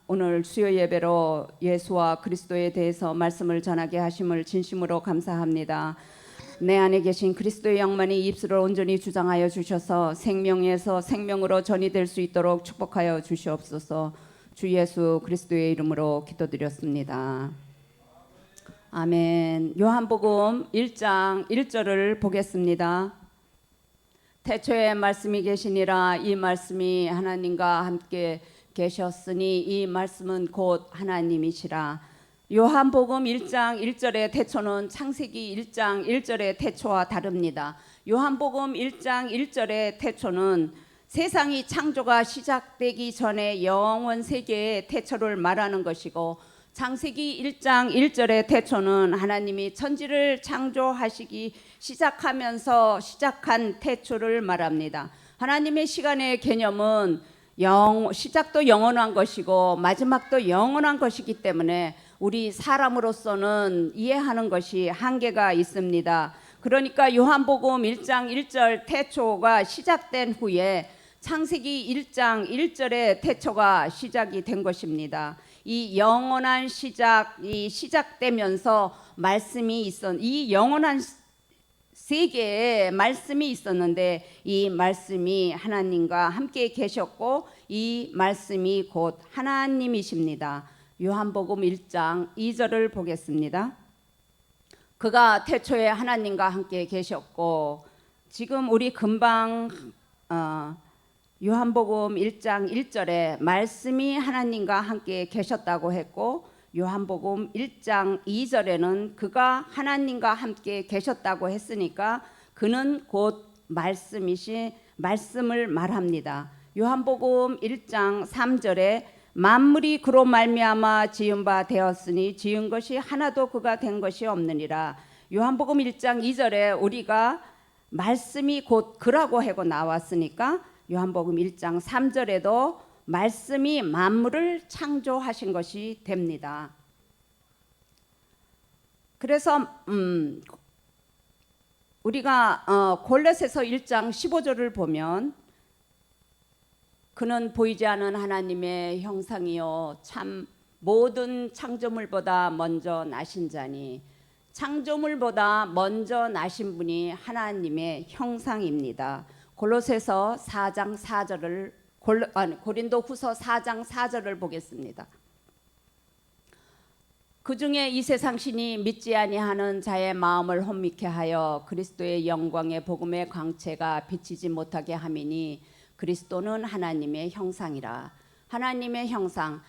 오늘 수요 예배로 예수와 그리스도에 대해서 말씀을 전하게 하심을 진심으로 감사합니다. 내 안에 계신 그리스도의 영만이 입술을 온전히 주장하여 주셔서 생명에서 생명으로 전이될 수 있도록 축복하여 주시옵소서. 주 예수 그리스도의 이름으로 기도드렸습니다. 아멘. 요한복음 1장 1절을 보겠습니다. 태초에 말씀이 계시니라. 이 말씀이 하나님과 함께 계셨으니 이 말씀은 곧 하나님이시라. 요한복음 1장 1절의 태초는 창세기 1장 1절의 태초와 다릅니다. 요한복음 1장 1절의 태초는 세상이 창조가 시작되기 전에 영원 세계의 태초를 말하는 것이고, 창세기 1장 1절의 태초는 하나님이 천지를 창조하시기 시작하면서 시작한 태초를 말합니다. 하나님의 시간의 개념은 시작도 영원한 것이고 마지막도 영원한 것이기 때문에 우리 사람으로서는 이해하는 것이 한계가 있습니다. 그러니까 요한복음 1장 1절 태초가 시작된 후에 창세기 1장 1절의 태초가 시작이 된 것입니다. 이 영원한 시작이 시작되면서 이 영원한 세계에 말씀이 있었는데 이 말씀이 하나님과 함께 계셨고 이 말씀이 곧 하나님이십니다. 요한복음 1장 2절을 보겠습니다. 그가 태초에 하나님과 함께 계셨고, 지금 우리 금방 요한복음 1장 1절에 말씀이 하나님과 함께 계셨다고 했고, 요한복음 1장 2절에는 그가 하나님과 함께 계셨다고 했으니까 그는 곧 말씀을 말합니다. 요한복음 1장 3절에 만물이 그로 말미암아 지은 바 되었으니 지은 것이 하나도 그가 된 것이 없느니라. 요한복음 1장 2절에 우리가 말씀이 곧 그라고 하고 나왔으니까 요한복음 1장 3절에도 말씀이 만물을 창조하신 것이 됩니다. 그래서 우리가 골로새서 1장 15절을 보면 그는 보이지 않는 하나님의 형상이요 참 모든 창조물보다 먼저 나신 자니, 창조물보다 먼저 나신 분이 하나님의 형상입니다. 골로새서 4장 4절을 고린도후서 4장 4절을 보겠습니다. 그 중에 이 세상 신이 믿지 아니하는 자의 마음을 혼미케 하여 그리스도의 영광의 복음의 광채가 비치지 못하게 함이니 그리스도는 하나님의 형상이라. 하나님의 형상,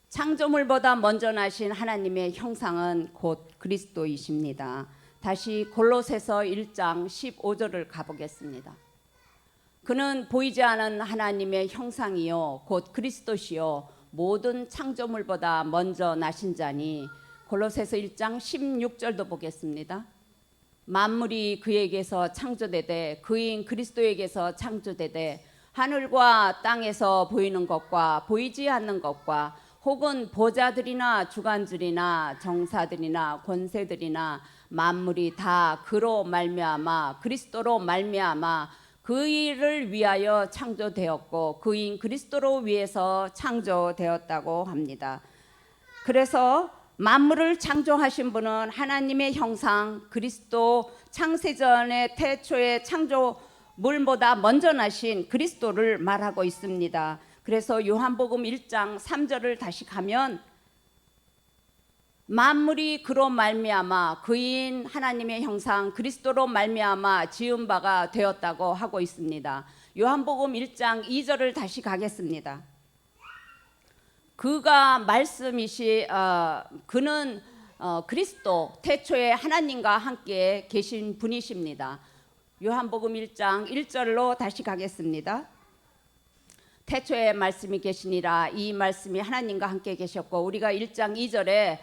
창조물보다 먼저 나신 하나님의 형상은 곧 그리스도이십니다. 다시 골로새서 1장 15절을 가보겠습니다. 그는 보이지 않은 하나님의 형상이요 곧 그리스도시요 모든 창조물보다 먼저 나신 자니, 골로새서 1장 16절도 보겠습니다. 만물이 그에게서 창조되되 그인 그리스도에게서 창조되되 하늘과 땅에서 보이는 것과 보이지 않는 것과 혹은 보좌들이나 주관들이나 정사들이나 권세들이나 만물이 다 그로 말미암아 그리스도로 말미암아 그 일을 위하여 창조되었고 그인 그리스도로 위해서 창조되었다고 합니다. 그래서 만물을 창조하신 분은 하나님의 형상 그리스도, 창세전의 태초의 창조물보다 먼저 나신 그리스도를 말하고 있습니다. 그래서 요한복음 1장 3절을 다시 가면 만물이 그로 말미암아 그인 하나님의 형상 그리스도로 말미암아 지은 바가 되었다고 하고 있습니다. 요한복음 1장 2절을 다시 가겠습니다. 그가 그는 그리스도, 태초에 하나님과 함께 계신 분이십니다. 요한복음 1장 1절로 다시 가겠습니다. 태초에 말씀이 계시니라. 이 말씀이 하나님과 함께 계셨고, 우리가 1장 2절에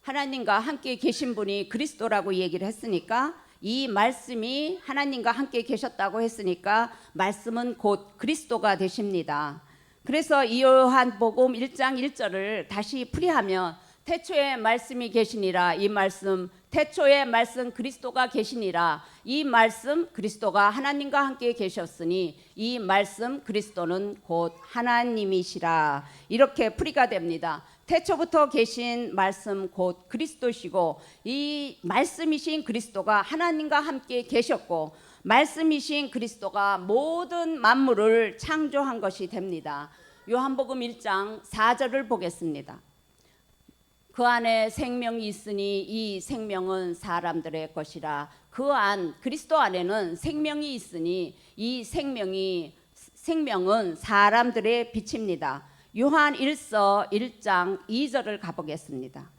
하나님과 함께 계신 분이 그리스도라고 얘기를 했으니까 이 말씀이 하나님과 함께 계셨다고 했으니까 말씀은 곧 그리스도가 되십니다. 그래서 이 요한복음 1장 1절을 다시 풀이하면 태초에 말씀이 계시니라. 이 말씀 태초에 말씀 그리스도가 계시니라. 이 말씀 그리스도가 하나님과 함께 계셨으니 이 말씀 그리스도는 곧 하나님이시라. 이렇게 풀이가 됩니다. 태초부터 계신 말씀 곧 그리스도시고 이 말씀이신 그리스도가 하나님과 함께 계셨고 말씀이신 그리스도가 모든 만물을 창조한 것이 됩니다. 요한복음 1장 4절을 보겠습니다. 그 안에 생명이 있으니 이 생명은 사람들의 것이라. 그 안 그리스도 안에는 생명이 있으니 이 생명은 사람들의 빛입니다. 요한 1서 1장 2절을 가보겠습니다.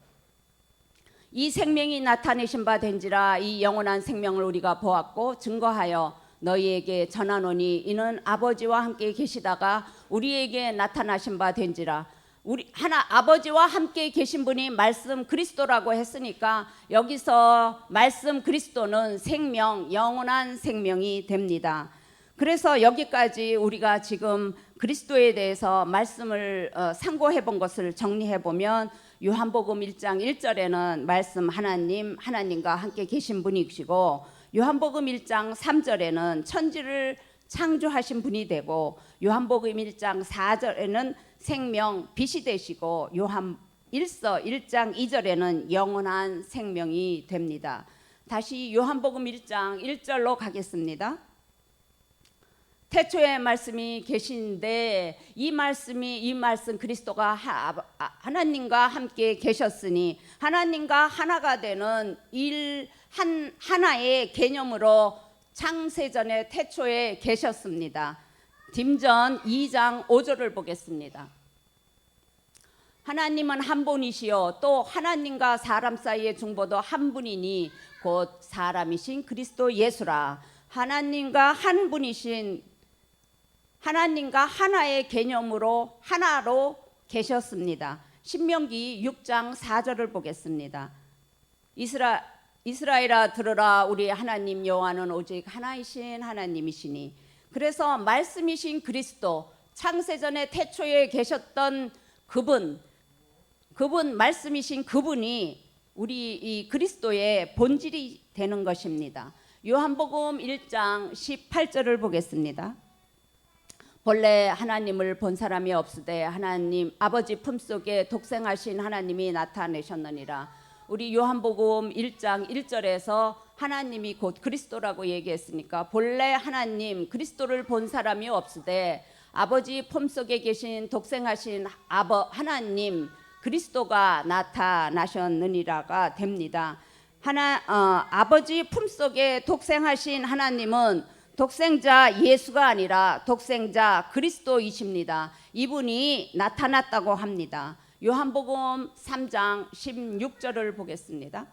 이 생명이 나타내신 바 된지라. 이 영원한 생명을 우리가 보았고 증거하여 너희에게 전하노니 이는 아버지와 함께 계시다가 우리에게 나타나신 바 된지라. 우리 아버지와 함께 계신 분이 말씀 그리스도라고 했으니까 여기서 말씀 그리스도는 생명, 영원한 생명이 됩니다. 그래서 여기까지 우리가 지금 그리스도에 대해서 말씀을 상고해 본 것을 정리해 보면 요한복음 1장 1절에는 말씀 하나님과 함께 계신 분이시고 요한복음 1장 3절에는 천지를 창조하신 분이 되고 요한복음 1장 4절에는 생명 빛이 되시고 요한 1서 1장 2절에는 영원한 생명이 됩니다. 다시 요한복음 1장 1절로 가겠습니다. 태초에 말씀이 계신데 이 말씀 그리스도가 하나님과 함께 계셨으니 하나님과 하나가 되는 하나의 개념으로 창세전에 태초에 계셨습니다. 딤전 2장 5절을 보겠습니다. 하나님은 한 분이시요 또 하나님과 사람 사이의 중보도 한 분이니 곧 사람이신 그리스도 예수라. 하나님과 한 분이신 하나님과 하나의 개념으로 하나로 계셨습니다. 신명기 6장 4절을 보겠습니다. 이스라엘아 들으라. 우리 하나님 여호와는 오직 하나이신 하나님이시니. 그래서 말씀이신 그리스도 창세전에 태초에 계셨던 그분 말씀이신 그분이 우리 이 그리스도의 본질이 되는 것입니다. 요한복음 1장 18절을 보겠습니다. 본래 하나님을 본 사람이 없으되 하나님 아버지 품속에 독생하신 하나님이 나타내셨느니라. 우리 요한복음 1장 1절에서 하나님이 곧 그리스도라고 얘기했으니까 본래 하나님 그리스도를 본 사람이 없으되 아버지 품속에 계신 독생하신 하나님 그리스도가 나타나셨느니라가 됩니다. 아버지 품속에 독생하신 하나님은 독생자 예수가 아니라 독생자 그리스도이십니다. 이분이 나타났다고 합니다. 요한복음 3장 16절을 보겠습니다.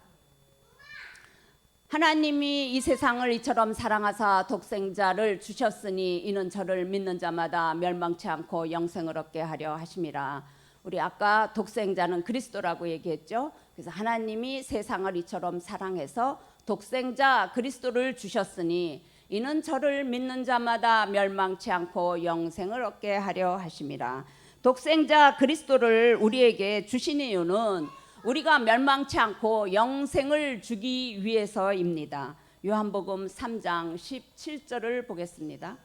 하나님이 이 세상을 이처럼 사랑하사 독생자를 주셨으니 이는 저를 믿는 자마다 멸망치 않고 영생을 얻게 하려 하심이라. 우리 아까 독생자는 그리스도라고 얘기했죠. 그래서 하나님이 세상을 이처럼 사랑해서 독생자 그리스도를 주셨으니 이는 저를 믿는 자마다 멸망치 않고 영생을 얻게 하려 하심이라. 독생자 그리스도를 우리에게 주신 이유는 우리가 멸망치 않고 영생을 주기 위해서입니다. 요한복음 3장 17절을 보겠습니다.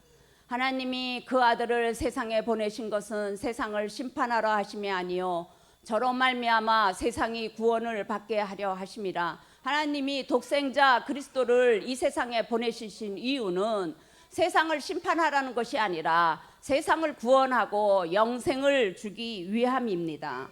하나님이 그 아들을 세상에 보내신 것은 세상을 심판하러 하심이 아니요 저로 말미암아 세상이 구원을 받게 하려 하심이라. 하나님이 독생자 그리스도를 이 세상에 보내신 이유는 세상을 심판하라는 것이 아니라 세상을 구원하고 영생을 주기 위함입니다.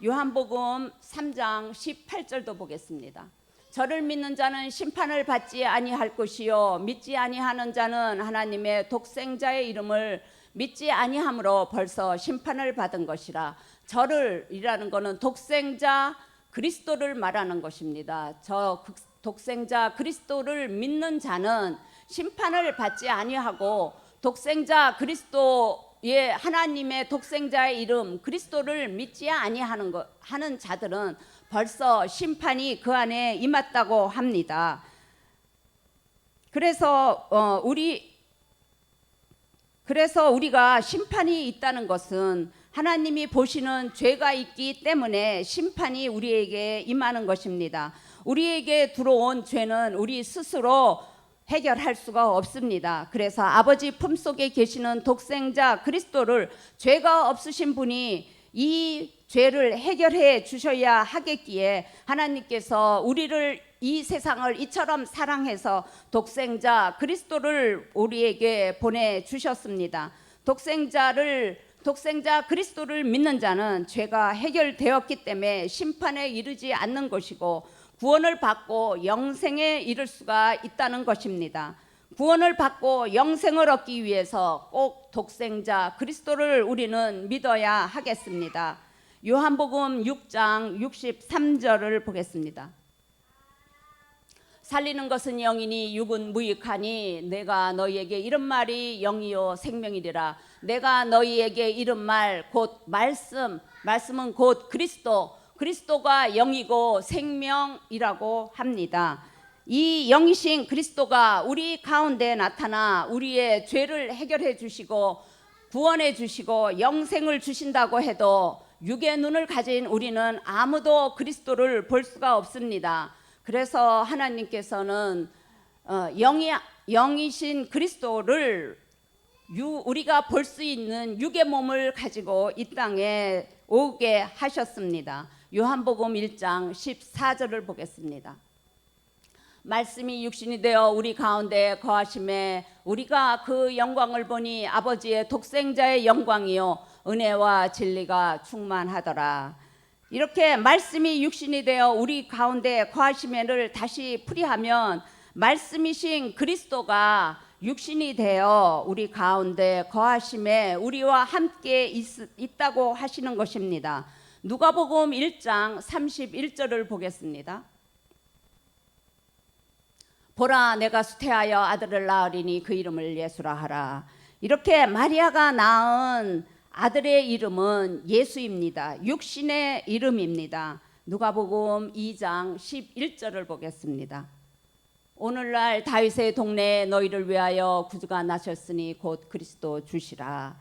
요한복음 3장 18절도 보겠습니다. 저를 믿는 자는 심판을 받지 아니할 것이요 믿지 아니하는 자는 하나님의 독생자의 이름을 믿지 아니함으로 벌써 심판을 받은 것이라. 저를이라는 것은 독생자 그리스도를 말하는 것입니다. 저 독생자 그리스도를 믿는 자는 심판을 받지 아니하고 독생자 그리스도의 하나님의 독생자의 이름 그리스도를 믿지 아니하는 하는 자들은 벌써 심판이 그 안에 임했다고 합니다. 그래서 우리가 심판이 있다는 것은 하나님이 보시는 죄가 있기 때문에 심판이 우리에게 임하는 것입니다. 우리에게 들어온 죄는 우리 스스로 해결할 수가 없습니다. 그래서 아버지 품속에 계시는 독생자 그리스도를, 죄가 없으신 분이 이 죄를 해결해 주셔야 하겠기에 하나님께서 우리를, 이 세상을 이처럼 사랑해서 독생자 그리스도를 우리에게 보내주셨습니다. 독생자 그리스도를 믿는 자는 죄가 해결되었기 때문에 심판에 이르지 않는 것이고 구원을 받고 영생에 이를 수가 있다는 것입니다. 구원을 받고 영생을 얻기 위해서 꼭 독생자 그리스도를 우리는 믿어야 하겠습니다. 요한복음 6장 63절을 보겠습니다. 살리는 것은 영이니 육은 무익하니 내가 너희에게 이른 말이 영이요 생명이리라. 내가 너희에게 이른 말 곧 말씀은 곧 그리스도가 영이고 생명이라고 합니다. 이 영이신 그리스도가 우리 가운데 나타나 우리의 죄를 해결해 주시고 구원해 주시고 영생을 주신다고 해도 육의 눈을 가진 우리는 아무도 그리스도를 볼 수가 없습니다. 그래서 하나님께서는 영이신 그리스도를 우리가 볼 수 있는 육의 몸을 가지고 이 땅에 오게 하셨습니다. 요한복음 1장 14절을 보겠습니다. 말씀이 육신이 되어 우리 가운데 거하심에 우리가 그 영광을 보니 아버지의 독생자의 영광이요 은혜와 진리가 충만하더라. 이렇게 말씀이 육신이 되어 우리 가운데 거하시면을 다시 풀이하면 말씀이신 그리스도가 육신이 되어 우리 가운데 거하심에 우리와 함께 있다고 하시는 것입니다. 누가복음 1장 31절을 보겠습니다. 보라 내가 수태하여 아들을 낳으리니 그 이름을 예수라 하라. 이렇게 마리아가 낳은 아들의 이름은 예수입니다. 육신의 이름입니다. 누가복음 2장 11절을 보겠습니다. 오늘날 다윗의 동네에 너희를 위하여 구주가 나셨으니 곧 그리스도 주시라.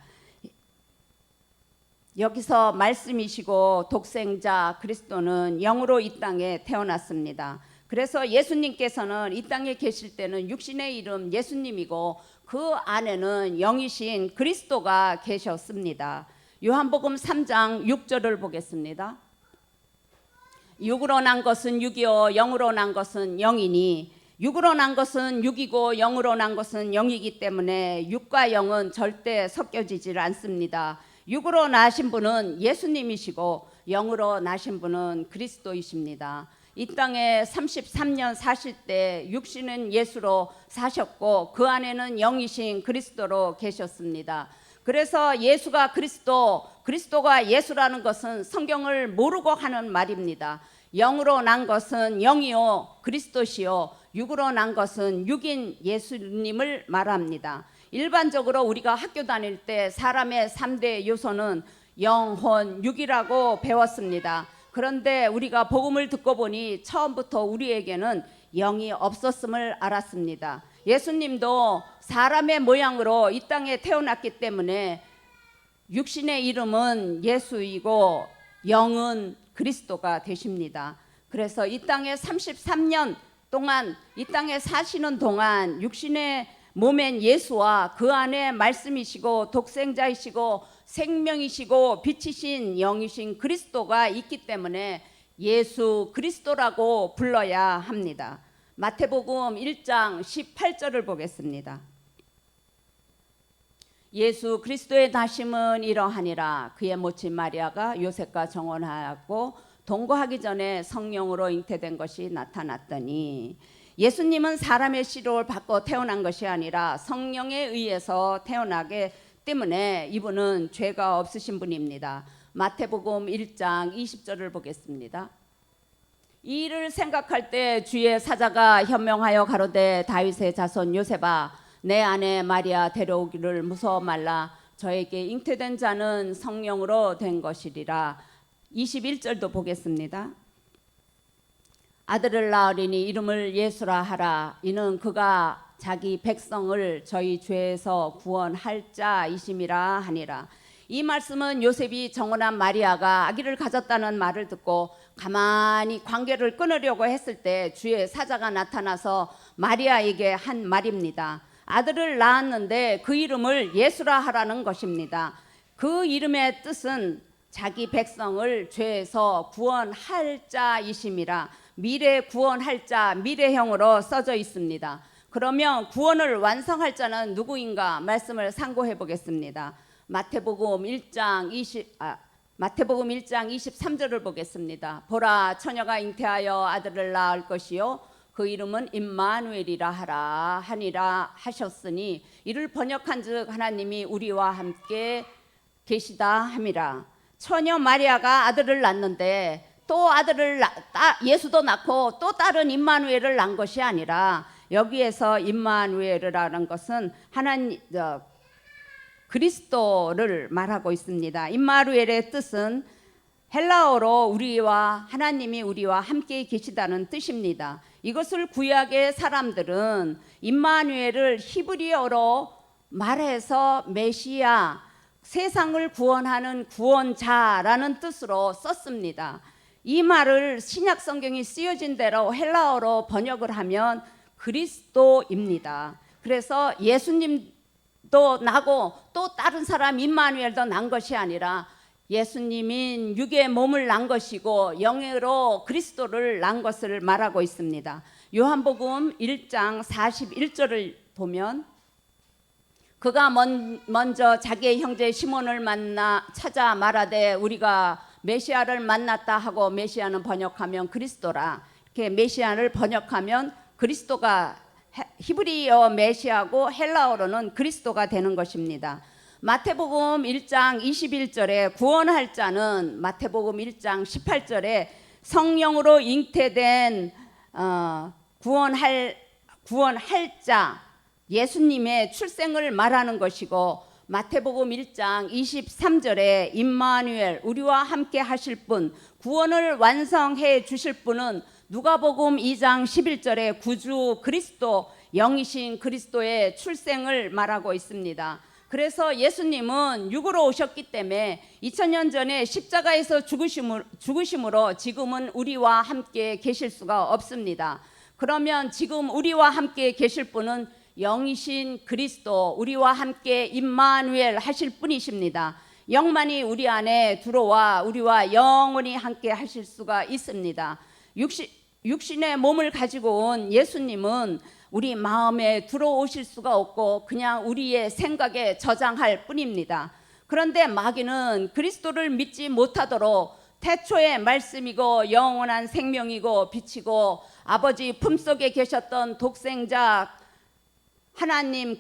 여기서 말씀이시고 독생자 그리스도는 영으로 이 땅에 태어났습니다. 그래서 예수님께서는 이 땅에 계실 때는 육신의 이름 예수님이고 그 안에는 영이신 그리스도가 계셨습니다. 요한복음 3장 6절을 보겠습니다. 육으로 난 것은 육이요 영으로 난 것은 영이니 육으로 난 것은 육이고 영으로 난 것은 영이기 때문에 육과 영은 절대 섞여지질 않습니다. 육으로 나신 분은 예수님이시고 영으로 나신 분은 그리스도이십니다. 이 땅에 33년 사실 때 육신은 예수로 사셨고 그 안에는 영이신 그리스도로 계셨습니다. 그래서 예수가 그리스도가 예수라는 것은 성경을 모르고 하는 말입니다. 영으로 난 것은 영이요 그리스도시요 육으로 난 것은 육인 예수님을 말합니다. 일반적으로 우리가 학교 다닐 때 사람의 3대 요소는 영혼, 육이라고 배웠습니다. 그런데 우리가 복음을 듣고 보니 처음부터 우리에게는 영이 없었음을 알았습니다. 예수님도 사람의 모양으로 이 땅에 태어났기 때문에 육신의 이름은 예수이고 영은 그리스도가 되십니다. 그래서 이 땅에 33년 동안 이 땅에 사시는 동안 육신의 몸엔 예수와 그 안에 말씀이시고 독생자이시고 생명이시고 빛이신 영이신 그리스도가 있기 때문에 예수 그리스도라고 불러야 합니다. 마태복음 1장 18절을 보겠습니다. 예수 그리스도의 나심은 이러하니라. 그의 모친 마리아가 요셉과 정혼하였고 동거하기 전에 성령으로 잉태된 것이 나타났더니, 예수님은 사람의 씨를 받고 태어난 것이 아니라 성령에 의해서 태어나기 때문에 이분은 죄가 없으신 분입니다. 마태복음 1장 20절을 보겠습니다. 이 일을 생각할 때 주의 사자가 현명하여 가로되 다윗의 자손 요셉아 내 아내 마리아 데려오기를 무서워 말라. 저에게 잉태된 자는 성령으로 된 것이리라. 21절도 보겠습니다. 아들을 낳으리니 이름을 예수라 하라. 이는 그가 자기 백성을 저희 죄에서 구원할 자이심이라 하니라. 이 말씀은 요셉이 정혼한 마리아가 아기를 가졌다는 말을 듣고 가만히 관계를 끊으려고 했을 때 주의 사자가 나타나서 마리아에게 한 말입니다. 아들을 낳았는데 그 이름을 예수라 하라는 것입니다. 그 이름의 뜻은 자기 백성을 죄에서 구원할 자이심이라. 미래 구원할 자, 미래형으로 써져 있습니다. 그러면 구원을 완성할 자는 누구인가 말씀을 상고해 보겠습니다. 마태복음 1장 23절을 보겠습니다. 보라, 처녀가 잉태하여 아들을 낳을 것이요 그 이름은 임마누엘이라 하니라 하셨으니 이를 번역한즉 하나님이 우리와 함께 계시다 함이라. 처녀 마리아가 아들을 낳는데 또 예수도 낳고 또 다른 임마누엘을 낳은 것이 아니라, 여기에서 임마누엘이라는 것은 하나님 그리스도를 말하고 있습니다. 임마누엘의 뜻은 헬라어로 하나님이 우리와 함께 계시다는 뜻입니다. 이것을 구약의 사람들은 임마누엘을 히브리어로 말해서 메시아, 세상을 구원하는 구원자라는 뜻으로 썼습니다. 이 말을 신약 성경이 쓰여진 대로 헬라어로 번역을 하면 그리스도입니다. 그래서 예수님도 나고 또 다른 사람 임마누엘도 난 것이 아니라 예수님인 육의 몸을 낳은 것이고 영으로 그리스도를 낳은 것을 말하고 있습니다. 요한복음 1장 41절을 보면 그가 먼저 자기의 형제 시몬을 찾아 말하되 우리가 메시아를 만났다 하고, 메시아는 번역하면 그리스도라. 이렇게 메시아를 번역하면 그리스도가 히브리어 메시아고 헬라어로는 그리스도가 되는 것입니다. 마태복음 1장 21절에 구원할 자는 마태복음 1장 18절에 성령으로 잉태된 구원할 자 예수님의 출생을 말하는 것이고, 마태복음 1장 23절에 임마누엘, 우리와 함께 하실 분, 구원을 완성해 주실 분은 누가복음 2장 11절에 구주 그리스도, 영이신 그리스도의 출생을 말하고 있습니다. 그래서 예수님은 육으로 오셨기 때문에 2000년 전에 십자가에서 죽으심으로 지금은 우리와 함께 계실 수가 없습니다. 그러면 지금 우리와 함께 계실 분은 영이신 그리스도, 우리와 함께 임마누엘 하실 분이십니다. 영만이 우리 안에 들어와 우리와 영원히 함께 하실 수가 있습니다. 육신의 몸을 가지고 온 예수님은 우리 마음에 들어오실 수가 없고 그냥 우리의 생각에 저장할 뿐입니다. 그런데 마귀는 그리스도를 믿지 못하도록 태초의 말씀이고 영원한 생명이고 빛이고 아버지 품속에 계셨던 독생자 하나님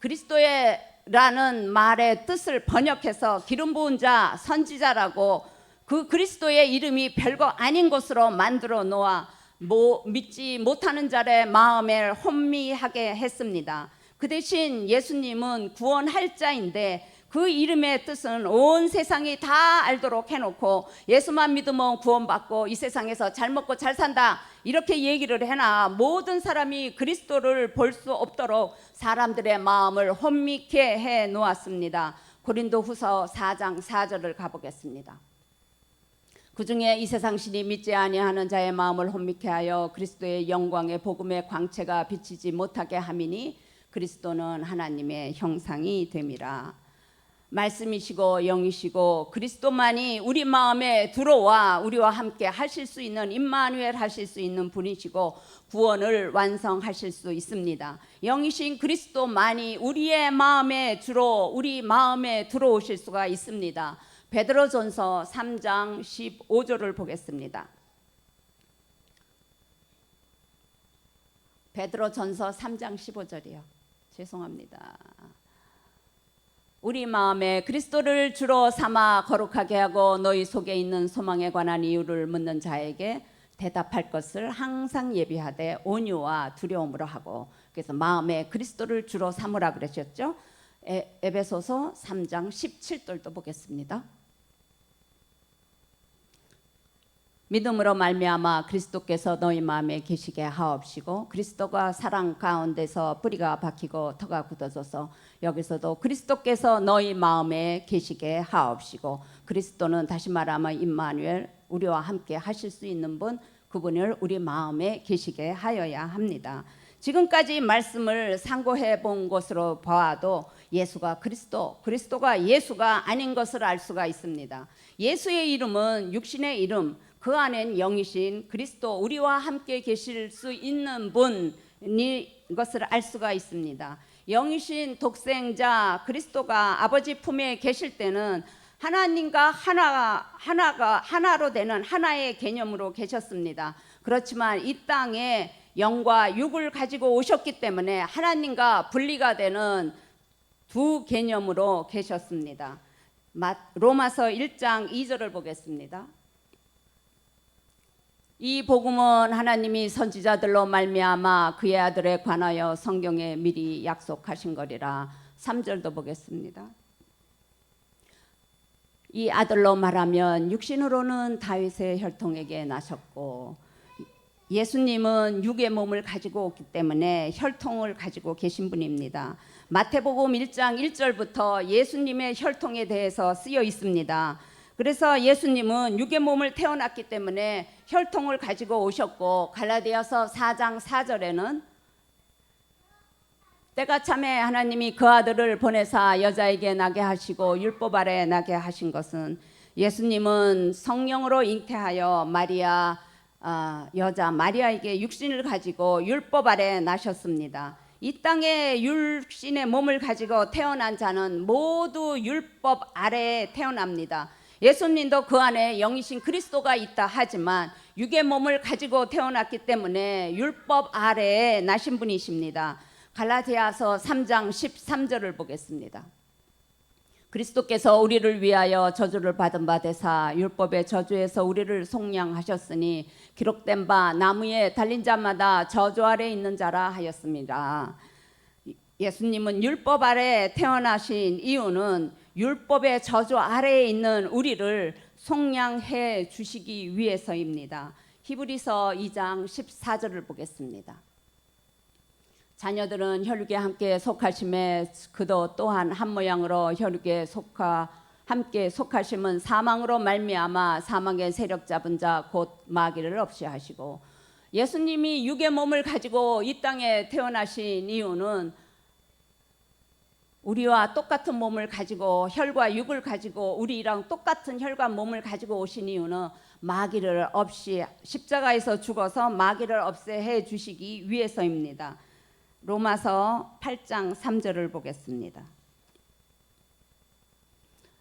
그리스도라는 말의 뜻을 번역해서 기름 부은 자, 선지자라고 그 그리스도의 이름이 별거 아닌 것으로 만들어 놓아 믿지 못하는 자의 마음을 혼미하게 했습니다. 그 대신 예수님은 구원할 자인데 그 이름의 뜻은 온 세상이 다 알도록 해놓고 예수만 믿으면 구원받고 이 세상에서 잘 먹고 잘 산다 이렇게 얘기를 해나 모든 사람이 그리스도를 볼 수 없도록 사람들의 마음을 혼미케 해 놓았습니다. 고린도후서 4장 4절을 가보겠습니다. 그중에 이 세상 신이 믿지 아니하는 자의 마음을 혼미케 하여 그리스도의 영광의 복음의 광채가 비치지 못하게 함이니 그리스도는 하나님의 형상이 됨이라. 말씀이시고 영이시고 그리스도만이 우리 마음에 들어와 우리와 함께 하실 수 있는, 임마누엘 하실 수 있는 분이시고 구원을 완성하실 수 있습니다. 영이신 그리스도만이 우리 마음에 들어오실 수가 있습니다. 베드로전서 3장 15절을 보겠습니다. 베드로전서 3장 15절이요. 죄송합니다. 우리 마음에 그리스도를 주로 삼아 거룩하게 하고 너희 속에 있는 소망에 관한 이유를 묻는 자에게 대답할 것을 항상 예비하되 온유와 두려움으로 하고, 그래서 마음에 그리스도를 주로 삼으라 그러셨죠. 에베소서 3장 17절도 보겠습니다. 믿음으로 말미암아 그리스도께서 너희 마음에 계시게 하옵시고 그리스도가 사랑 가운데서 뿌리가 박히고 터가 굳어져서 여기서도 그리스도께서 너희 마음에 계시게 하옵시고 그리스도는 다시 말하면 임마누엘 우리와 함께 하실 수 있는 분 그분을 우리 마음에 계시게 하여야 합니다. 지금까지 말씀을 상고해 본 것으로 보아도 예수가 그리스도가 예수가 아닌 것을 알 수가 있습니다. 예수의 이름은 육신의 이름 그 안엔 영이신 그리스도 우리와 함께 계실 수 있는 분이 것을 알 수가 있습니다. 영이신 독생자 그리스도가 아버지 품에 계실 때는 하나님과 하나로 되는 하나의 개념으로 계셨습니다. 그렇지만 이 땅에 영과 육을 가지고 오셨기 때문에 하나님과 분리가 되는 두 개념으로 계셨습니다. 로마서 1장 2절을 보겠습니다. 이 복음은 하나님이 선지자들로 말미암아 그의 아들에 관하여 성경에 미리 약속하신 거리라. 3절도 보겠습니다. 이 아들로 말하면 육신으로는 다윗의 혈통에게 나셨고 예수님은 육의 몸을 가지고 오기 때문에 혈통을 가지고 계신 분입니다. 마태복음 1장 1절부터 예수님의 혈통에 대해서 쓰여 있습니다. 그래서 예수님은 육의 몸을 태어났기 때문에 혈통을 가지고 오셨고 갈라디아서 4장 4절에는 때가 참에 하나님이 그 아들을 보내사 여자에게 나게 하시고 율법 아래 나게 하신 것은 예수님은 성령으로 잉태하여 여자 마리아에게 육신을 가지고 율법 아래 나셨습니다. 이 땅에 육신의 몸을 가지고 태어난 자는 모두 율법 아래에 태어납니다. 예수님도 그 안에 영이신 그리스도가 있다 하지만 육의 몸을 가지고 태어났기 때문에 율법 아래에 나신 분이십니다. 갈라디아서 3장 13절을 보겠습니다. 그리스도께서 우리를 위하여 저주를 받은 바 되사 율법의 저주에서 우리를 속량하셨으니 기록된 바 나무에 달린 자마다 저주 아래 있는 자라 하였습니다. 예수님은 율법 아래 태어나신 이유는 율법의 저주 아래에 있는 우리를 속량해 주시기 위해서입니다. 히브리서 2장 14절을 보겠습니다. 자녀들은 혈육에 함께 속하심에 그도 또한 한 모양으로 혈육에 함께 속하심은 사망으로 말미암아 사망의 세력 잡은 자 곧 마귀를 없이 하시고 예수님이 육의 몸을 가지고 이 땅에 태어나신 이유는 우리와 똑같은 몸을 가지고 혈과 육을 가지고 우리랑 똑같은 혈과 몸을 가지고 오신 이유는 마귀를 없이 십자가에서 죽어서 마귀를 없애해 주시기 위해서입니다. 로마서 8장 3절을 보겠습니다.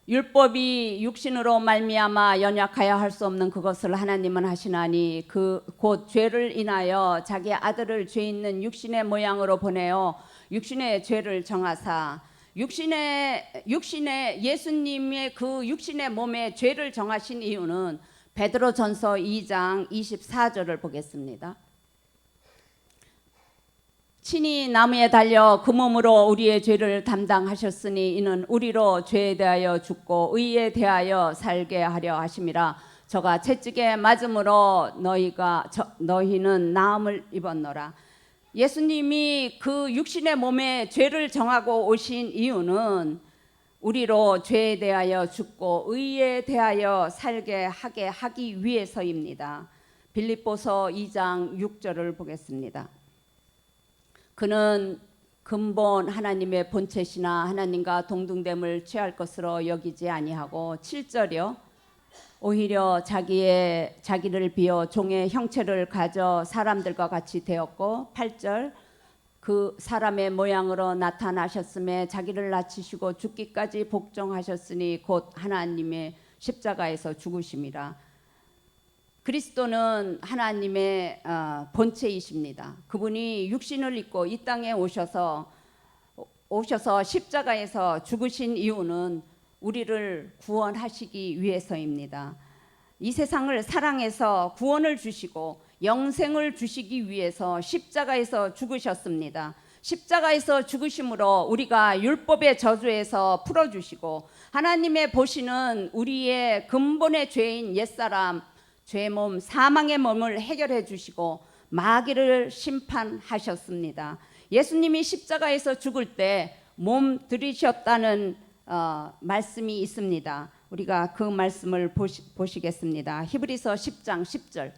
율법이 육신으로 말미암아 연약하여 할 수 없는 그것을 하나님은 하시나니 곧 죄를 인하여 자기 아들을 죄 있는 육신의 모양으로 보내어 육신의 죄를 정하사 육신의 예수님의 그 육신의 몸에 죄를 정하신 이유는 베드로전서 2장 24절을 보겠습니다. 친히 나무에 달려 그 몸으로 우리의 죄를 담당하셨으니 이는 우리로 죄에 대하여 죽고 의에 대하여 살게 하려 하심이라. 저가 채찍에 맞음으로 너희는 나음을 입었노라. 예수님이 그 육신의 몸에 죄를 정하고 오신 이유는 우리로 죄에 대하여 죽고 의에 대하여 살게 하기 위해서입니다. 빌립보서 2장 6절을 보겠습니다. 그는 근본 하나님의 본체시나 하나님과 동등됨을 취할 것으로 여기지 아니하고 7절이요 오히려 자기를 비어 종의 형체를 가져 사람들과 같이 되었고 8절 그 사람의 모양으로 나타나셨음에 자기를 낮추시고 죽기까지 복종하셨으니 곧 하나님의 십자가에서 죽으심이라. 그리스도는 하나님의 본체이십니다. 그분이 육신을 입고 이 땅에 오셔서 십자가에서 죽으신 이유는 우리를 구원하시기 위해서입니다. 이 세상을 사랑해서 구원을 주시고 영생을 주시기 위해서 십자가에서 죽으셨습니다. 십자가에서 죽으심으로 우리가 율법의 저주에서 풀어주시고 하나님의 보시는 우리의 근본의 죄인 옛사람 죄의 몸, 사망의 몸을 해결해 주시고 마귀를 심판하셨습니다. 예수님이 십자가에서 죽을 때 몸 들이셨다는 말씀이 있습니다. 우리가 그 말씀을 보시겠습니다. 히브리서 10장 10절.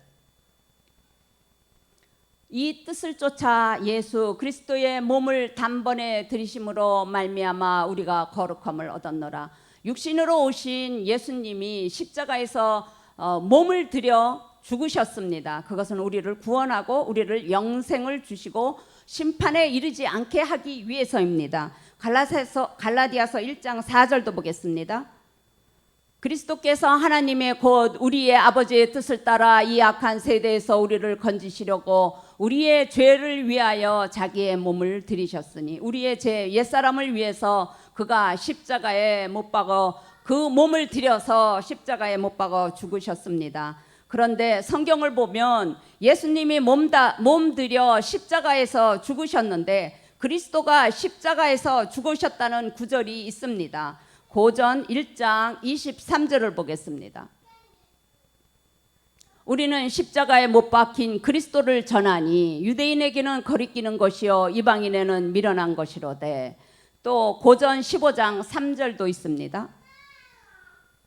이 뜻을 쫓아 예수 그리스도의 몸을 단번에 들이심으로 말미암아 우리가 거룩함을 얻었노라. 육신으로 오신 예수님이 십자가에서 몸을 들여 죽으셨습니다. 그것은 우리를 구원하고 우리를 영생을 주시고 심판에 이르지 않게 하기 위해서입니다. 갈라디아서 1장 4절도 보겠습니다. 그리스도께서 하나님의 곧 우리의 아버지의 뜻을 따라 이 악한 세대에서 우리를 건지시려고 우리의 죄를 위하여 자기의 몸을 들이셨으니 우리의 죄 옛사람을 위해서 그가 십자가에 못 박어 그 몸을 들여서 십자가에 못 박아 죽으셨습니다. 그런데 성경을 보면 예수님이 몸 들여 십자가에서 죽으셨는데 그리스도가 십자가에서 죽으셨다는 구절이 있습니다. 고전 1장 23절을 보겠습니다. 우리는 십자가에 못 박힌 그리스도를 전하니 유대인에게는 거리끼는 것이요 이방인에는 미련한 것이로되. 또 고전 15장 3절도 있습니다.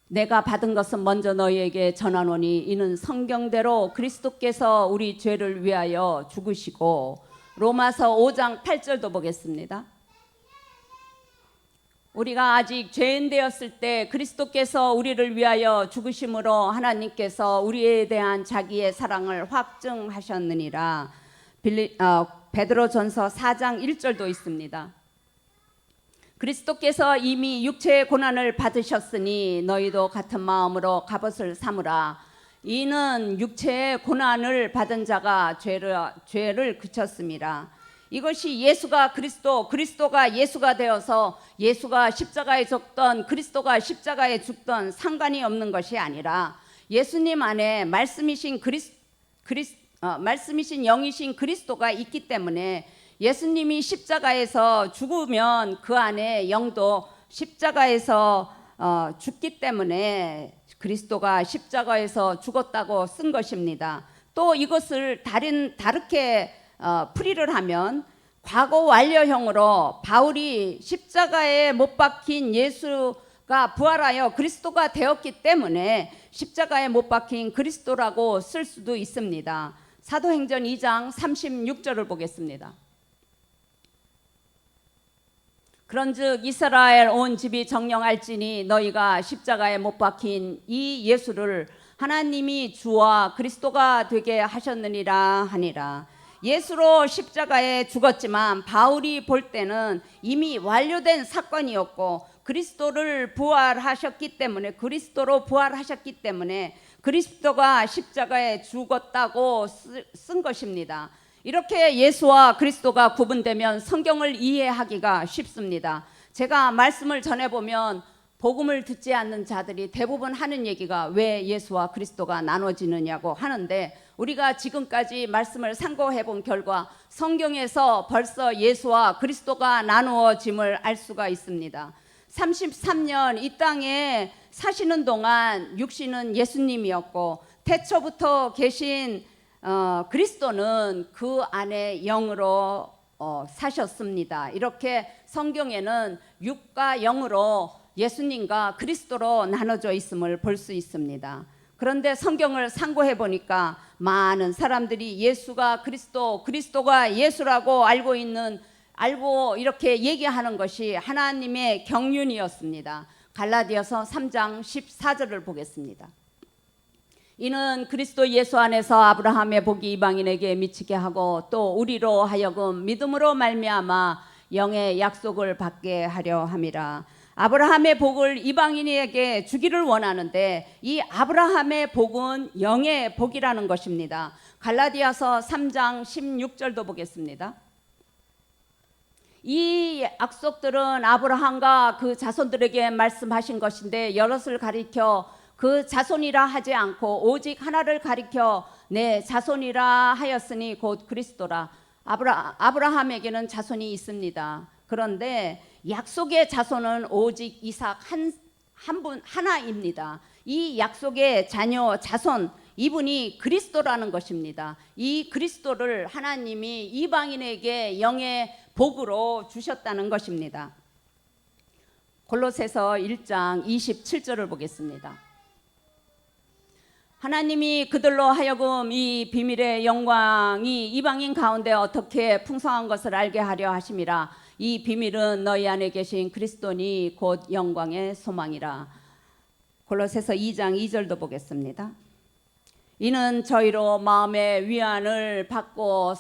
내가 받은 것은 먼저 너희에게 전하노니 이는 성경대로 그리스도께서 우리 죄를 위하여 죽으시고. 로마서 5장 8절도 보겠습니다. 우리가 아직 죄인 되었을 때 그리스도께서 우리를 위하여 죽으심으로 하나님께서 우리에 대한 자기의 사랑을 확증하셨느니라. 베드로전서 4장 1절도 있습니다. 그리스도께서 이미 육체의 고난을 받으셨으니 너희도 같은 마음으로 갑옷을 삼으라. 이는 육체의 고난을 받은 자가 죄를 그쳤습니다. 이것이 예수가 그리스도가 예수가 되어서 예수가 십자가에 죽던 그리스도가 십자가에 죽던 상관이 없는 것이 아니라 예수님 안에 말씀이신 영이신 그리스도가 있기 때문에 예수님이 십자가에서 죽으면 그 안에 영도 십자가에서 죽기 때문에 그리스도가 십자가에서 죽었다고 쓴 것입니다. 또 이것을 다르게 풀이를 하면 과거 완료형으로 바울이 십자가에 못 박힌 예수가 부활하여 그리스도가 되었기 때문에 십자가에 못 박힌 그리스도라고 쓸 수도 있습니다. 사도행전 2장 36절을 보겠습니다. 그런즉 이스라엘 온 집이 정령할지니 너희가 십자가에 못 박힌 이 예수를 하나님이 주와 그리스도가 되게 하셨느니라 하니라. 예수로 십자가에 죽었지만 바울이 볼 때는 이미 완료된 사건이었고 그리스도로 부활하셨기 때문에 그리스도가 십자가에 죽었다고 쓴 것입니다. 이렇게 예수와 그리스도가 구분되면 성경을 이해하기가 쉽습니다. 제가 말씀을 전해보면 복음을 듣지 않는 자들이 대부분 하는 얘기가 왜 예수와 그리스도가 나눠지느냐고 하는데, 우리가 지금까지 말씀을 상고해 본 결과 성경에서 벌써 예수와 그리스도가 나누어짐을 알 수가 있습니다. 33년 이 땅에 사시는 동안 육신은 예수님이었고 태초부터 계신 그리스도는 그 안에 영으로 사셨습니다. 이렇게 성경에는 육과 영으로 예수님과 그리스도로 나눠져 있음을 볼 수 있습니다. 그런데 성경을 상고해 보니까 많은 사람들이 예수가 그리스도, 그리스도가 예수라고 알고 이렇게 얘기하는 것이 하나님의 경륜이었습니다. 갈라디아서 3장 14절을 보겠습니다. 이는 그리스도 예수 안에서 아브라함의 복이 이방인에게 미치게 하고 또 우리로 하여금 믿음으로 말미암아 영의 약속을 받게 하려 함이라. 아브라함의 복을 이방인에게 주기를 원하는데 이 아브라함의 복은 영의 복이라는 것입니다. 갈라디아서 3장 16절도 보겠습니다. 이 약속들은 아브라함과 그 자손들에게 말씀하신 것인데 여럿을 가리켜 그 자손이라 하지 않고 오직 하나를 가리켜 내 자손이라 하였으니 곧 그리스도라. 아브라함에게는 자손이 있습니다. 그런데 약속의 자손은 오직 이삭 하나입니다. 이 약속의 자손 이분이 그리스도라는 것입니다. 이 그리스도를 하나님이 이방인에게 영의 복으로 주셨다는 것입니다. 골로새서 1장 27절을 보겠습니다. 하나님이 그들로 하여금 이 비밀의 영광이 이방인 가운데 어떻게 풍성한 것을 알게 하려 하심이라. 이 비밀은 너희 안에 계신 그리스도니 곧 영광의 소망이라. 골로새서 2장 2절도 보겠습니다. 이는 저희로 마음의 위안을 받고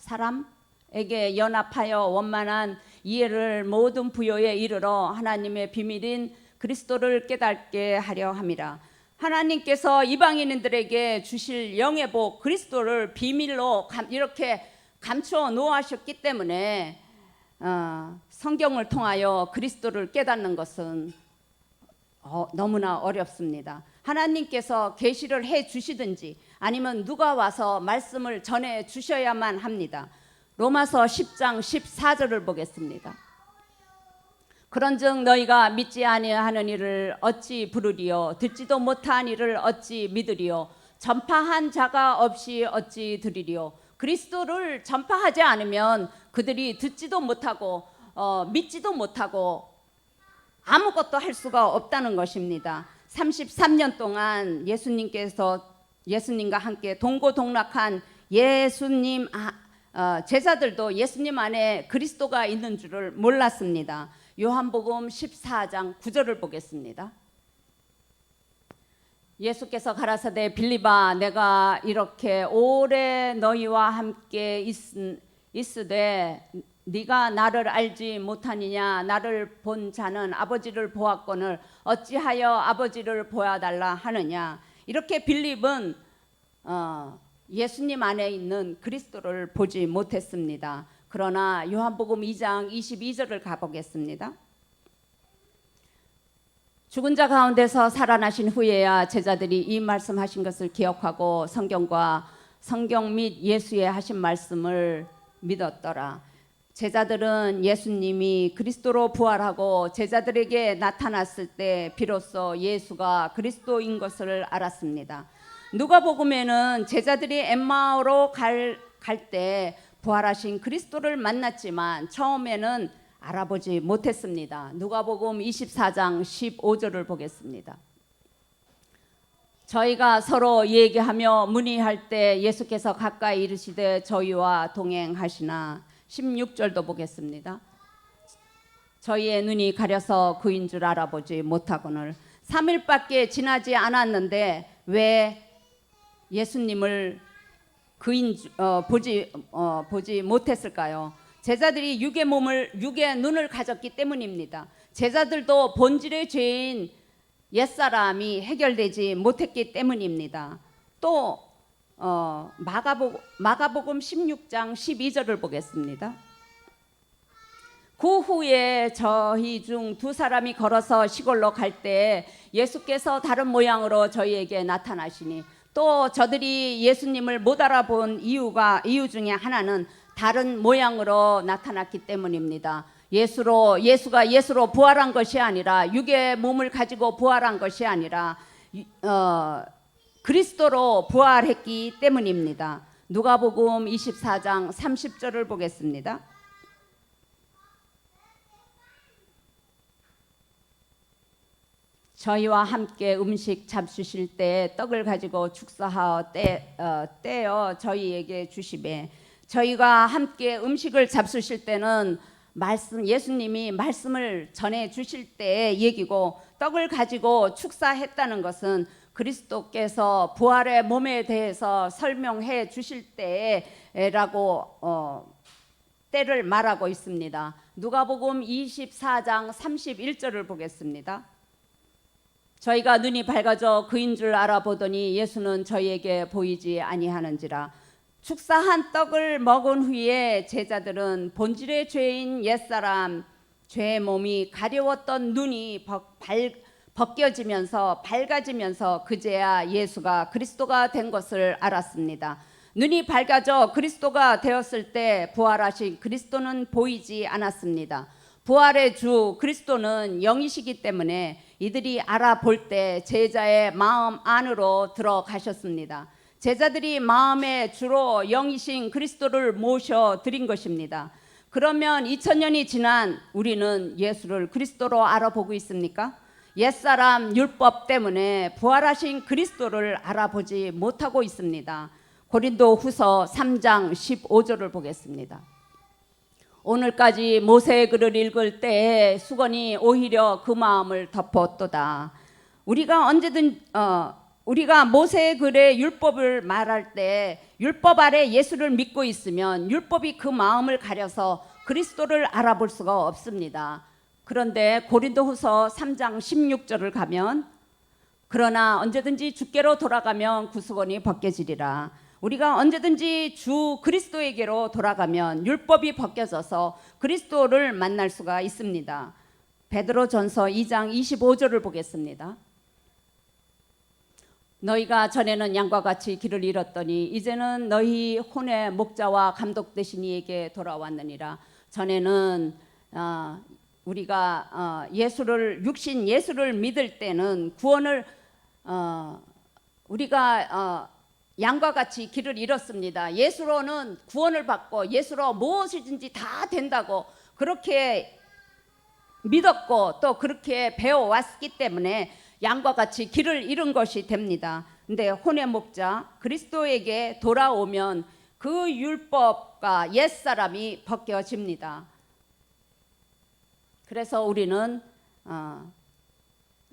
사람에게 연합하여 원만한 이해를 모든 부요에 이르러 하나님의 비밀인 그리스도를 깨닫게 하려 함이라. 하나님께서 이방인들에게 주실 영의 복 그리스도를 비밀로 이렇게 감추어 놓으셨기 때문에 성경을 통하여 그리스도를 깨닫는 것은 너무나 어렵습니다. 하나님께서 계시를 해 주시든지 아니면 누가 와서 말씀을 전해 주셔야만 합니다. 로마서 10장 14절을 보겠습니다. 그런즉 너희가 믿지 아니하는 이를 어찌 부르리요 듣지도 못한 이를 어찌 믿으리요 전파한 자가 없이 어찌 들으리요. 그리스도를 전파하지 않으면 그들이 듣지도 못하고 믿지도 못하고 아무것도 할 수가 없다는 것입니다. 33년 동안 예수님과 함께 동고동락한 예수님 제자들도 예수님 안에 그리스도가 있는 줄을 몰랐습니다. 요한복음 14장 9절을 보겠습니다. 예수께서 가라사대 빌립아 내가 이렇게 오래 너희와 함께 있으되 네가 나를 알지 못하느냐. 나를 본 자는 아버지를 보았거늘 어찌하여 아버지를 보아달라 하느냐. 이렇게 빌립은 예수님 안에 있는 그리스도를 보지 못했습니다. 그러나 요한복음 2장 22절을 가보겠습니다. 죽은 자 가운데서 살아나신 후에야 제자들이 이 말씀하신 것을 기억하고 성경 및 예수의 하신 말씀을 믿었더라. 제자들은 예수님이 그리스도로 부활하고 제자들에게 나타났을 때 비로소 예수가 그리스도인 것을 알았습니다. 누가복음에는 제자들이 엠마오로 갈 때 부활하신 그리스도를 만났지만 처음에는 알아보지 못했습니다. 누가복음 24장 15절을 보겠습니다. 저희가 서로 얘기하며 문의할 때 예수께서 가까이 이르시되 저희와 동행하시나. 16절도 보겠습니다. 저희의 눈이 가려서 그인 줄 알아보지 못하거늘. 3일밖에 지나지 않았는데 왜 예수님을 보지 못했을까요? 제자들이 육의 눈을 가졌기 때문입니다. 제자들도 본질의 죄인 옛사람이 해결되지 못했기 때문입니다. 또 마가복음 16장 12절을 보겠습니다. 그 후에 저희 중 두 사람이 걸어서 시골로 갈 때 예수께서 다른 모양으로 저희에게 나타나시니. 또 저들이 예수님을 못 알아본 이유 중에 하나는 다른 모양으로 나타났기 때문입니다. 예수가 예수로 부활한 것이 아니라 육의 몸을 가지고 부활한 것이 아니라 그리스도로 부활했기 때문입니다. 누가복음 24장 30절을 보겠습니다. 저희와 함께 음식 잡수실 때 떡을 가지고 축사하여 떼어 저희에게 주시매. 저희가 함께 음식을 잡수실 때는 예수님이 말씀을 전해 주실 때의 얘기고, 떡을 가지고 축사했다는 것은 그리스도께서 부활의 몸에 대해서 설명해 주실 때라고 때를 말하고 있습니다. 누가복음 24장 31절을 보겠습니다. 저희가 눈이 밝아져 그인 줄 알아보더니 예수는 저희에게 보이지 아니하는지라. 축사한 떡을 먹은 후에 제자들은 본질의 죄인 옛사람 죄의 몸이 가려웠던 눈이 벗겨지면서 밝아지면서 그제야 예수가 그리스도가 된 것을 알았습니다. 눈이 밝아져 그리스도가 되었을 때 부활하신 그리스도는 보이지 않았습니다. 부활의 주 그리스도는 영이시기 때문에 이들이 알아볼 때 제자의 마음 안으로 들어가셨습니다. 제자들이 마음에 주로 영이신 그리스도를 모셔 드린 것입니다. 그러면 2000년이 지난 우리는 예수를 그리스도로 알아보고 있습니까? 옛사람 율법 때문에 부활하신 그리스도를 알아보지 못하고 있습니다. 고린도 후서 3장 15절을 보겠습니다. 오늘까지 모세의 글을 읽을 때에 수건이 오히려 그 마음을 덮었도다. 우리가 모세의 글에 율법을 말할 때 율법 아래 예수를 믿고 있으면 율법이 그 마음을 가려서 그리스도를 알아볼 수가 없습니다. 그런데 고린도후서 3장 16절을 가면 그러나 언제든지 주께로 돌아가면 그 수건이 벗겨지리라. 우리가 언제든지 주 그리스도에게로 돌아가면 율법이 벗겨져서 그리스도를 만날 수가 있습니다. 베드로전서 2장 25절을 보겠습니다. 너희가 전에는 양과 같이 길을 잃었더니 이제는 너희 혼의 목자와 감독 되신 이에게 돌아왔느니라. 전에는 우리가 육신 예수를 믿을 때는 구원을 우리가 양과 같이 길을 잃었습니다. 예수로는 구원을 받고 예수로 무엇이든지 다 된다고 그렇게 믿었고 또 그렇게 배워왔기 때문에 양과 같이 길을 잃은 것이 됩니다. 근데 혼의 목자 그리스도에게 돌아오면 그 율법과 옛사람이 벗겨집니다. 그래서 우리는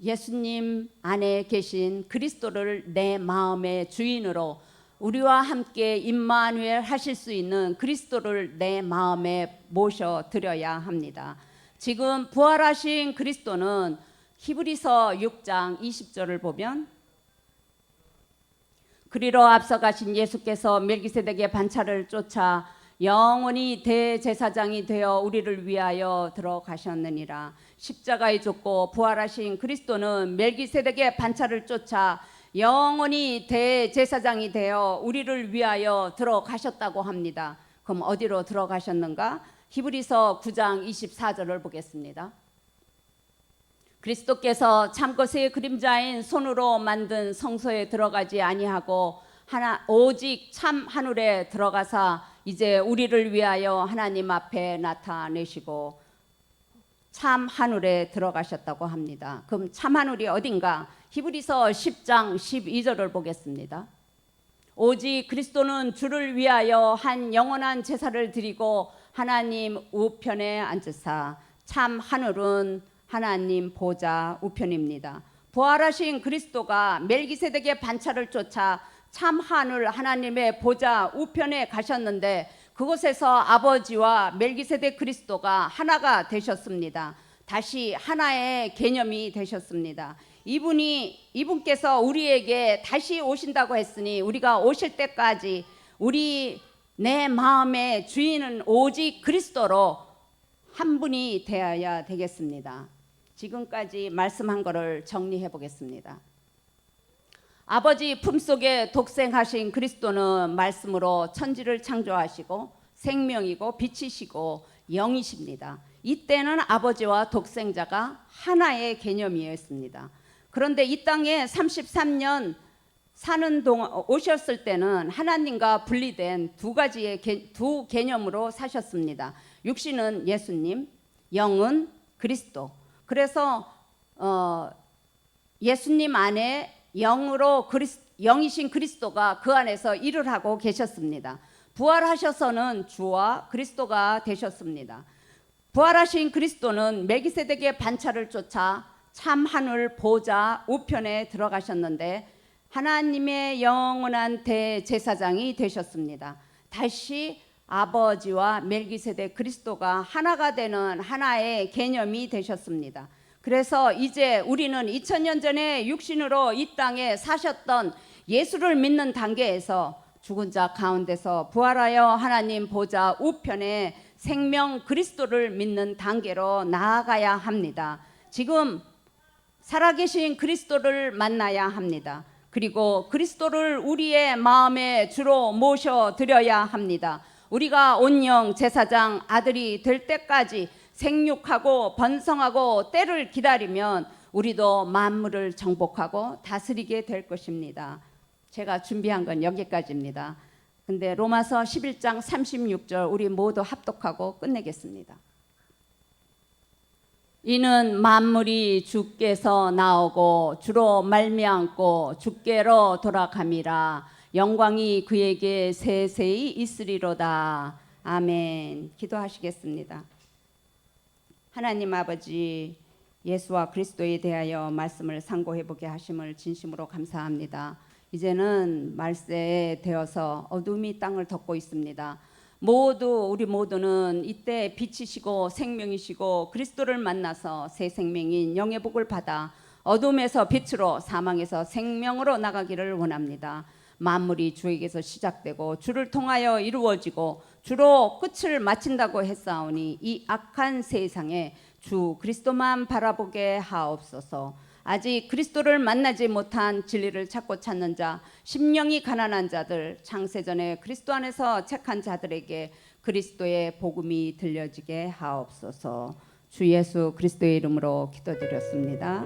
예수님 안에 계신 그리스도를 내 마음의 주인으로 우리와 함께 임마누엘 하실 수 있는 그리스도를 내 마음에 모셔드려야 합니다. 지금 부활하신 그리스도는 히브리서 6장 20절을 보면 그리로 앞서가신 예수께서 멜기세덱의 반차를 쫓아 영원히 대제사장이 되어 우리를 위하여 들어가셨느니라. 십자가에 죽고 부활하신 그리스도는 멜기세덱의 반차를 쫓아 영원히 대제사장이 되어 우리를 위하여 들어가셨다고 합니다. 그럼 어디로 들어가셨는가? 히브리서 9장 24절을 보겠습니다. 그리스도께서 참것의 그림자인 손으로 만든 성소에 들어가지 아니하고 오직 참 하늘에 들어가사 이제 우리를 위하여 하나님 앞에 나타내시고 참 하늘에 들어가셨다고 합니다. 그럼 참 하늘이 어딘가? 히브리서 10장 12절을 보겠습니다. 오직 그리스도는 주를 위하여 한 영원한 제사를 드리고 하나님 우편에 앉으사 참 하늘은 하나님 보좌 우편입니다. 부활하신 그리스도가 멜기세덱의 반차를 쫓아 참 하늘 하나님의 보좌 우편에 가셨는데 그곳에서 아버지와 멜기세덱 그리스도가 하나가 되셨습니다. 다시 하나의 개념이 되셨습니다. 이분께서 우리에게 다시 오신다고 했으니 우리가 오실 때까지 내 마음의 주인은 오직 그리스도로 한 분이 되어야 되겠습니다. 지금까지 말씀한 것을 정리해 보겠습니다. 아버지 품속에 독생하신 그리스도는 말씀으로 천지를 창조하시고 생명이고 빛이시고 영이십니다. 이때는 아버지와 독생자가 하나의 개념이었습니다. 그런데 이 땅에 33년 사는 동안 오셨을 때는 하나님과 분리된 두 개념으로 사셨습니다. 육신은 예수님, 영은 그리스도. 그래서 예수님 안에 영이신 그리스도가 그 안에서 일을 하고 계셨습니다. 부활하셔서는 주와 그리스도가 되셨습니다. 부활하신 그리스도는 멜기세덱의 반차를 쫓아 참 하늘 보좌 우편에 들어가셨는데 하나님의 영원한 대제사장이 되셨습니다. 다시 아버지와 멜기세덱 그리스도가 하나가 되는 하나의 개념이 되셨습니다. 그래서 이제 우리는 2000년 전에 육신으로 이 땅에 사셨던 예수를 믿는 단계에서 죽은 자 가운데서 부활하여 하나님 보좌 우편에 생명 그리스도를 믿는 단계로 나아가야 합니다. 지금 살아계신 그리스도를 만나야 합니다. 그리고 그리스도를 우리의 마음에 주로 모셔드려야 합니다. 우리가 온영 제사장 아들이 될 때까지 생육하고 번성하고 때를 기다리면 우리도 만물을 정복하고 다스리게 될 것입니다. 제가 준비한 건 여기까지입니다. 근데 로마서 11장 36절 우리 모두 합독하고 끝내겠습니다. 이는 만물이 주께서 나오고 주로 말미암고 주께로 돌아감이라 영광이 그에게 세세히 있으리로다. 아멘. 기도하시겠습니다. 하나님 아버지, 예수와 그리스도에 대하여 말씀을 상고해 보게 하심을 진심으로 감사합니다. 이제는 말세에 되어서 어둠이 땅을 덮고 있습니다. 우리 모두는 이때 빛이시고 생명이시고 그리스도를 만나서 새 생명인 영의 복을 받아 어둠에서 빛으로 사망에서 생명으로 나가기를 원합니다. 만물이 주에게서 시작되고 주를 통하여 이루어지고 주로 끝을 마친다고 했사오니 이 악한 세상에 주 그리스도만 바라보게 하옵소서. 아직 그리스도를 만나지 못한 진리를 찾고 찾는 자, 심령이 가난한 자들, 창세전에 그리스도 안에서 택한 자들에게 그리스도의 복음이 들려지게 하옵소서. 주 예수 그리스도의 이름으로 기도드렸습니다.